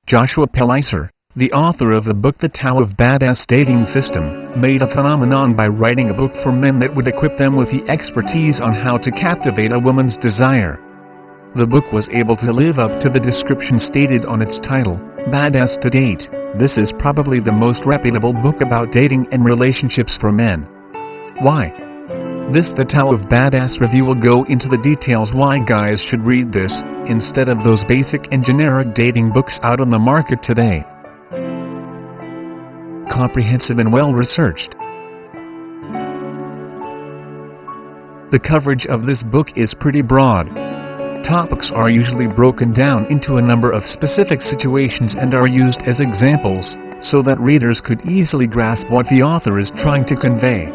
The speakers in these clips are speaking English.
Joshua Pelizer, the author of the book The Tao of Badass Dating System, made a phenomenon by writing a book for men that would equip them with the expertise on how to captivate a woman's desire. The book was able to live up to the description stated on its title, Badass to Date. This is probably the most reputable book about dating and relationships for men. Why? This The Tao of Badass review will go into the details why guys should read this, instead of those basic and generic dating books out on the market today. Comprehensive and well-researched. The coverage of this book is pretty broad. Topics are usually broken down into a number of specific situations and are used as examples, so that readers could easily grasp what the author is trying to convey.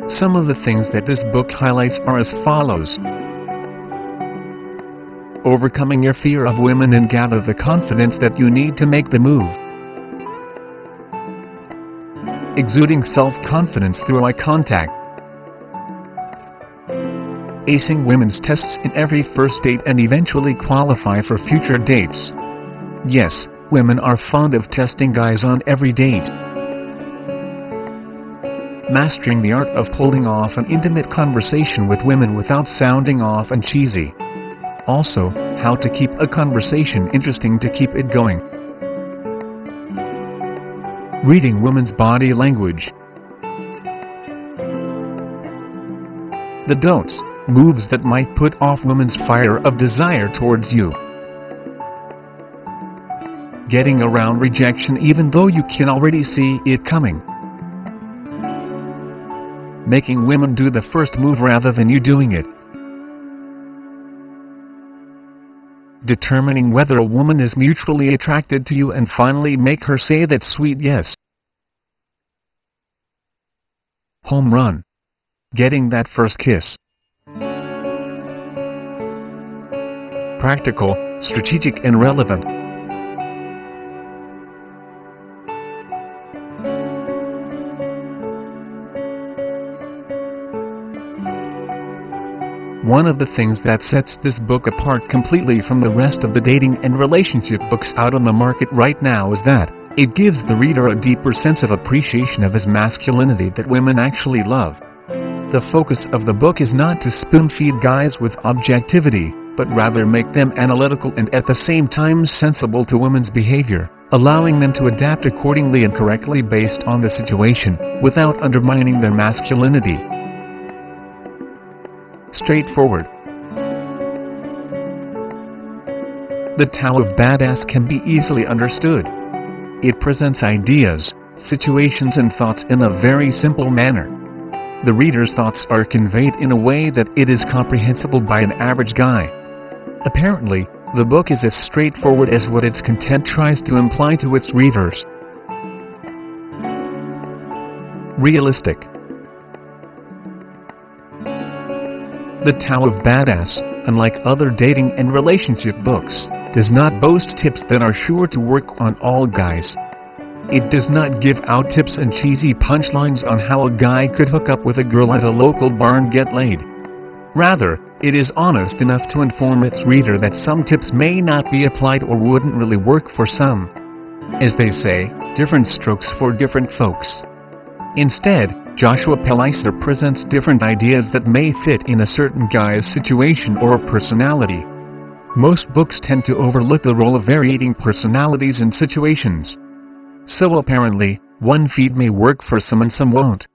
Some of the things that this book highlights are as follows. Overcoming your fear of women and gather the confidence that you need to make the move. Exuding self-confidence through eye contact. Acing women's tests in every first date and eventually qualify for future dates. Yes, women are fond of testing guys on every date. Mastering the art of pulling off an intimate conversation with women without sounding off and cheesy. Also, how to keep a conversation interesting to keep it going. Reading women's body language. The don'ts, moves that might put off women's fire of desire towards you. Getting around rejection even though you can already see it coming. Making women do the first move rather than you doing it. Determining whether a woman is mutually attracted to you and finally make her say that sweet yes. Home run. Getting that first kiss. Practical, strategic and relevant. One of the things that sets this book apart completely from the rest of the dating and relationship books out on the market right now is that it gives the reader a deeper sense of appreciation of his masculinity that women actually love. The focus of the book is not to spoon-feed guys with objectivity, but rather make them analytical and at the same time sensible to women's behavior, allowing them to adapt accordingly and correctly based on the situation, without undermining their masculinity. Straightforward. The Tao of Badass can be easily understood. It presents ideas, situations and thoughts in a very simple manner. The reader's thoughts are conveyed in a way that it is comprehensible by an average guy. Apparently, the book is as straightforward as what its content tries to imply to its readers. Realistic. The Tao of Badass, unlike other dating and relationship books, does not boast tips that are sure to work on all guys. It does not give out tips and cheesy punchlines on how a guy could hook up with a girl at a local bar and get laid. Rather, it is honest enough to inform its reader that some tips may not be applied or wouldn't really work for some. As they say, different strokes for different folks. Instead, Joshua Pelizer presents different ideas that may fit in a certain guy's situation or personality. Most books tend to overlook the role of varying personalities and situations. So apparently, one feed may work for some and some won't.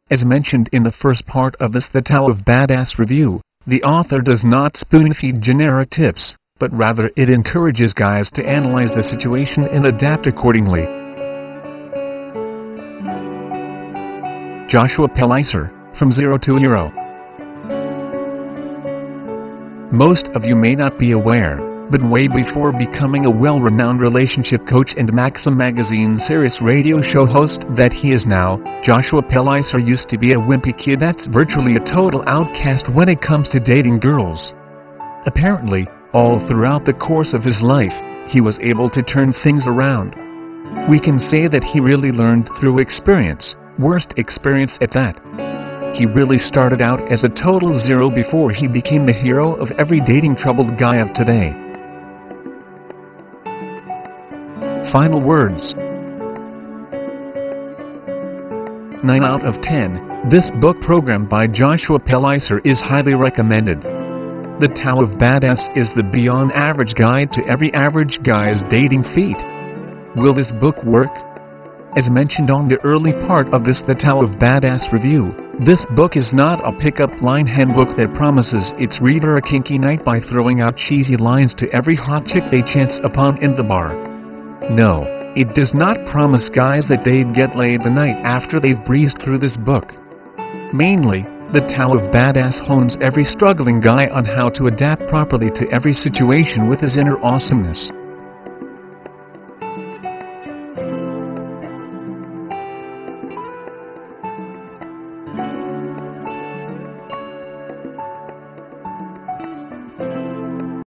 As mentioned in the first part of this The Tao of Badass review, the author does not spoon-feed generic tips, but rather it encourages guys to analyze the situation and adapt accordingly. Joshua Pelizer, From Zero to Hero. Most of you may not be aware, but way before becoming a well-renowned relationship coach and Maxim magazine series radio show host that he is now, Joshua Pelizer used to be a wimpy kid that's virtually a total outcast when it comes to dating girls. Apparently, all throughout the course of his life, he was able to turn things around. We can say that he really learned through experience. Worst experience at that. He really started out as a total zero before he became the hero of every dating troubled guy of today. final words. 9 out of 10. This book program by Joshua Pelizer is highly recommended. The Tao of Badass is the beyond average guide to every average guy's dating feat. Will this book work? As mentioned on the early part of this The Tao of Badass review, this book is not a pick-up line handbook that promises its reader a kinky night by throwing out cheesy lines to every hot chick they chance upon in the bar. No, it does not promise guys that they'd get laid the night after they've breezed through this book. Mainly, the Tao of Badass hones every struggling guy on how to adapt properly to every situation with his inner awesomeness.